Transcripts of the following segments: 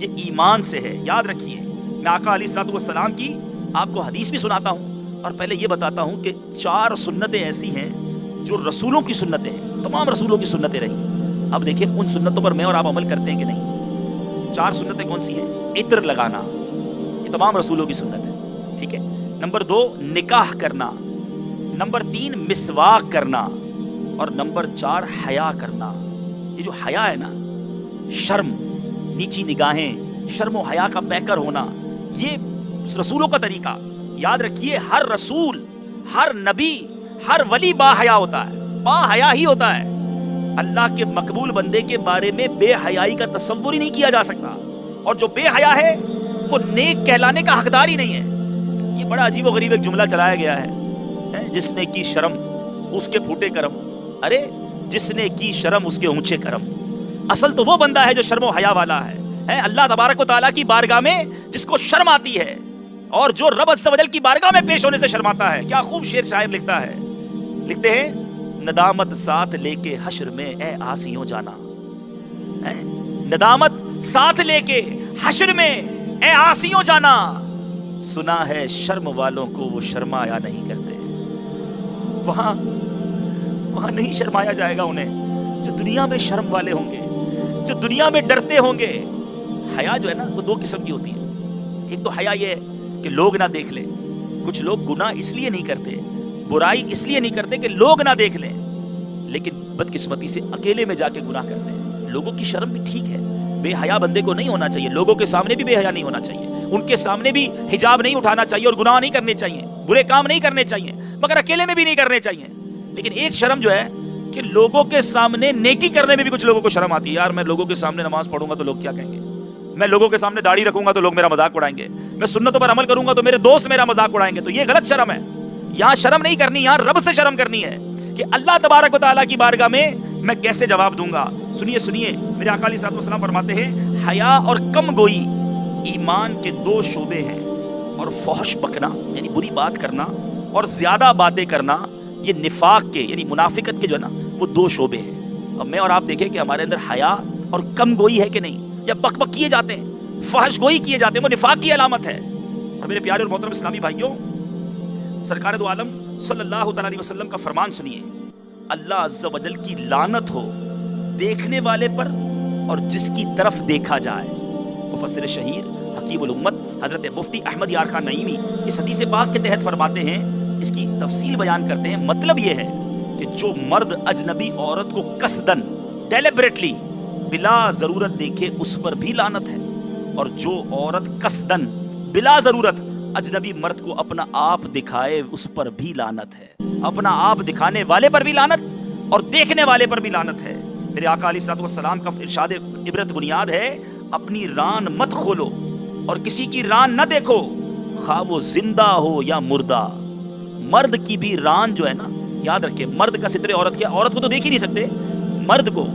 یہ ایمان سے ہے. یاد رکھیے میں آقا علیہ الصلوۃ والسلام کی آپ کو حدیث بھی سناتا ہوں اور پہلے یہ بتاتا ہوں کہ 4 سنتیں ایسی ہیں جو رسولوں کی سنتیں ہیں, تمام رسولوں کی سنتیں رہی. اب دیکھیں ان سنتوں پر میں اور آپ عمل کرتے ہیں کہ نہیں. 4 سنتیں کون سی ہیں؟ عطر لگانا, یہ تمام رسولوں کی سنت ہے, ٹھیک ہے. نمبر 2 نکاح کرنا. نمبر 3 مسواک کرنا. اور نمبر 4 حیا کرنا. یہ جو حیا ہے نا, شرم, نیچی نگاہیں, شرم و حیا کا پیکر ہونا, یہ رسولوں کا طریقہ. یاد رکھیے ہر رسول, ہر نبی, ہر ولی با حیا ہوتا ہے, با حیا ہی ہوتا ہے. اللہ کے مقبول بندے کے بارے میں بے حیائی کا تصور ہی نہیں کیا جا سکتا, اور جو بے حیا ہے وہ نیک کہلانے کا حقدار ہی نہیں ہے. یہ بڑا عجیب و غریب ایک جملہ چلایا گیا ہے, جس نے کی شرم اس کے پھوٹے کرم. ارے جس نے کی شرم اس کے اونچے کرم. اصل تو وہ بندہ ہے جو شرم و حیا والا ہے. اللہ تبارک و تعالیٰ کی بارگاہ میں جس کو شرم آتی ہے, اور جو رب عز و جل کی بارگاہ میں پیش ہونے سے شرماتا ہے. کیا خوب شعر شاعر لکھتا ہے, لکھتے ہیں ندامت ساتھ لے کے حشر میں اے آسیوں جانا. ندامت ساتھ لے کے حشر میں اے آسیوں جانا. سنا ہے شرم والوں کو وہ شرمایا نہیں کرتے. وہاں نہیں شرمایا جائے گا انہیں جو دنیا میں شرم والے ہوں گے, جو دنیا میں ڈرتے ہوں گے. حیا جو ہے نا وہ 2 قسم کی ہوتی ہے. ایک تو حیا یہ ہے کہ لوگ نہ دیکھ لیں. کچھ لوگ گناہ اس لیے نہیں کرتے, برائی اس لیے نہیں کرتے کہ لوگ نہ دیکھ لیں, لیکن بدقسمتی سے اکیلے میں جا کے گناہ کرتے ہیں. لوگوں کی شرم بھی ٹھیک ہے, بے حیا بندے کو نہیں ہونا چاہیے, لوگوں کے سامنے بھی بے حیا نہیں ہونا چاہیے, ان کے سامنے بھی حجاب نہیں اٹھانا چاہیے اور گناہ نہیں کرنے چاہیے, برے کام نہیں کرنے چاہیے, مگر اکیلے میں بھی نہیں کرنے چاہیے. لیکن ایک شرم جو ہے کہ لوگوں کے سامنے نیکی کرنے میں بھی کچھ لوگوں کو شرم آتی ہے. یار میں لوگوں کے سامنے نماز پڑھوں گا تو لوگ کیا کہیں گے, میں لوگوں کے سامنے داڑھی رکھوں گا تو لوگ میرا مذاق اڑائیں گے, میں سنتوں پر عمل کروں گا تو میرے دوست میرا مذاق اڑائیں گے. تو یہ غلط شرم ہے. یہاں شرم نہیں کرنی, یہاں رب سے شرم کرنی ہے کہ اللہ تبارک و تعالیٰ کی بارگاہ میں میں کیسے جواب دوں گا. سنیے میرے آقا علیہ الصلوۃ والسلام فرماتے ہیں حیا اور کم گوئی ایمان کے 2 شعبے ہیں, اور فحش بکنا یعنی بری بات کرنا اور زیادہ باتیں کرنا یہ نفاق کے یعنی منافقت کے جو ہے نا وہ 2 شعبے ہیں. اب میں اور آپ دیکھیں کہ ہمارے اندر حیا اور کم گوئی ہے کہ نہیں, یا بک بک کیے جاتے ہیں, فحش گوئی کیے جاتے ہیں, وہ نفاق کی علامت ہے. اور میرے پیارے اور محترم اسلامی بھائیوں, سرکار دو عالم صلی اللہ تعالی علیہ وسلم کا فرمان سنیے, اللہ عز و جل کی لعنت ہو دیکھنے والے پر اور جس کی طرف دیکھا جائے. مفسر شہیر حکیم الامت حضرت مفتی احمد یار خان نعیمی اس حدیث پاک کے تحت فرماتے ہیں, اس کی تفصیل بیان کرتے ہیں. مطلب یہ ہے کہ جو مرد اجنبی عورت کو قصدن ڈیلیبریٹلی بلا ضرورت دیکھے اس پر بھی لعنت ہے, اور جو عورت قصدن بلا ضرورت اجنبی مرد کو اپنا آپ دکھائے اس پر بھی لعنت ہے. اپنا آپ دکھانے والے پر بھی لعنت اور دیکھنے والے پر بھی لعنت ہے. میرے آقا علیہ الصلوۃ والسلام کا ارشاد عبرت بنیاد ہے, اپنی ران مت کھولو اور کسی کی ران نہ دیکھو, خواہ وہ زندہ ہو یا مردہ. مرد کی بھی ران جو ہے نا, یاد رکھے مرد کا ستر عورت کیا, عورت کو تو دیکھ ہی نہیں سکتے, مرد کو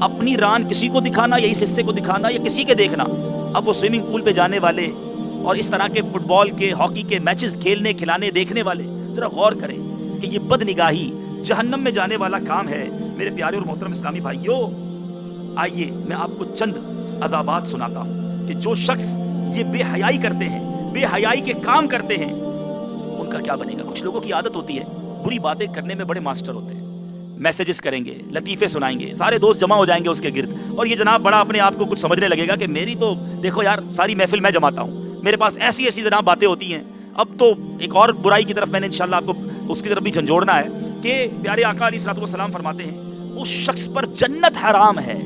اپنی ران کسی کو دکھانا یا اس حصے کو دکھانا یا کسی کے دیکھنا. اب وہ سوئمنگ پول پہ جانے والے اور اس طرح کے فٹ بال کے ہاکی کے میچز کھیلنے کھلانے دیکھنے والے ذرا غور کریں کہ یہ بد نگاہی جہنم میں جانے والا کام ہے. میرے پیارے اور محترم اسلامی بھائیوں, آئیے میں آپ کو چند عذابات سناتا ہوں کہ جو شخص یہ بے حیائی کرتے ہیں, بے حیائی کے کام کرتے ہیں, ان کا کیا بنے گا. کچھ لوگوں کی عادت ہوتی ہے بری باتیں کرنے میں بڑے ماسٹر ہوتے ہیں, میسیجز کریں گے, لطیفے سنائیں گے, سارے دوست جمع ہو جائیں گے اس کے گرد, اور یہ جناب بڑا اپنے آپ کو کچھ سمجھنے لگے گا کہ میری تو دیکھو یار ساری محفل میں جماتا ہوں, میرے پاس ایسی جناب باتیں ہوتی ہیں. اب تو ایک اور برائی کی طرف میں نے انشاءاللہ آپ کو اس کی طرف بھی جھنجھوڑنا ہے کہ پیارے آقا علیہ الصلوۃ والسلام فرماتے ہیں اس شخص پر جنت حرام ہے.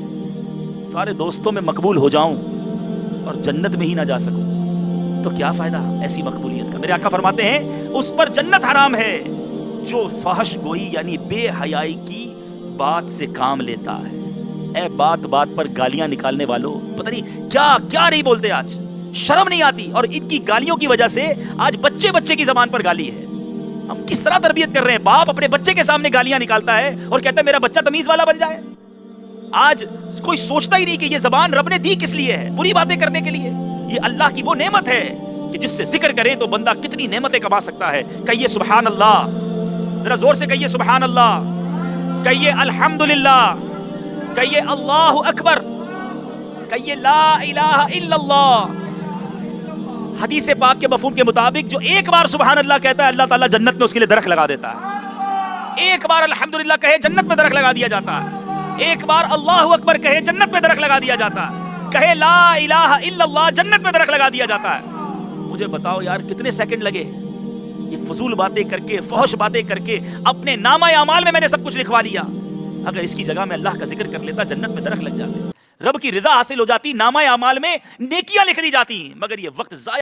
سارے دوستوں میں مقبول ہو جاؤں اور جنت میں ہی نہ جا سکوں تو کیا فائدہ ایسی مقبولیت کا. میرے آقا فرماتے ہیں اس پر جنت حرام ہے جو فحش گوئی یعنی بے حیائی کی بات سے کام لیتا ہے. اے بات بات پر گالیاں نکالنے والوں, پتہ نہیں کیا کیا نہیں بولتے, آج شرم نہیں آتی, اور ان کی گالیوں کی وجہ سے آج بچے کی زبان پر گالی ہے. ہم کس طرح تربیت کر رہے ہیں, باپ اپنے بچے کے سامنے گالیاں نکالتا ہے اور کہتا ہے میرا بچہ تمیز والا بن جائے. آج کوئی سوچتا ہی نہیں کہ یہ زبان رب نے دی کس لیے ہے, بری باتیں کرنے کے لیے. یہ اللہ کی وہ نعمت ہے کہ جس سے ذکر کریں تو بندہ کتنی نعمتیں کما سکتا ہے. کہیے سبحان اللہ, ذرا زور سے کہیے سبحان اللہ, کہیے الحمدللہ, کہیے اللہ اکبر, کہیے لا الہ الا اللہ. حدیث پاک کے مفہوم کے مطابق جو ایک بار سبحان اللہ کہتا ہے اللہ تعالیٰ جنت میں اس کے لیے درخت لگا دیتا ہے. ایک بار الحمدللہ کہے جنت میں درخت لگا دیا جاتا ہے. ایک بار اللہ اکبر کہے جنت میں درخت لگا دیا جاتا ہے. کہے لا الہ الا اللہ جنت میں درخت لگا دیا جاتا ہے. مجھے بتاؤ یار کتنے سیکنڈ لگے یہ فضول باتیں کر کے فحش باتیں کر کے اپنے نامہ اعمال میں نے سب کچھ لکھوا لیا. اگر اس کی جگہ میں اللہ کا ذکر کر لیتا جنت میں درخت لگ جاتے, رب کی رضا حاصل ہو جاتی, نامہ اعمال میں نیکیاں لکھ دی جاتی. مگر یہ وقت ضائع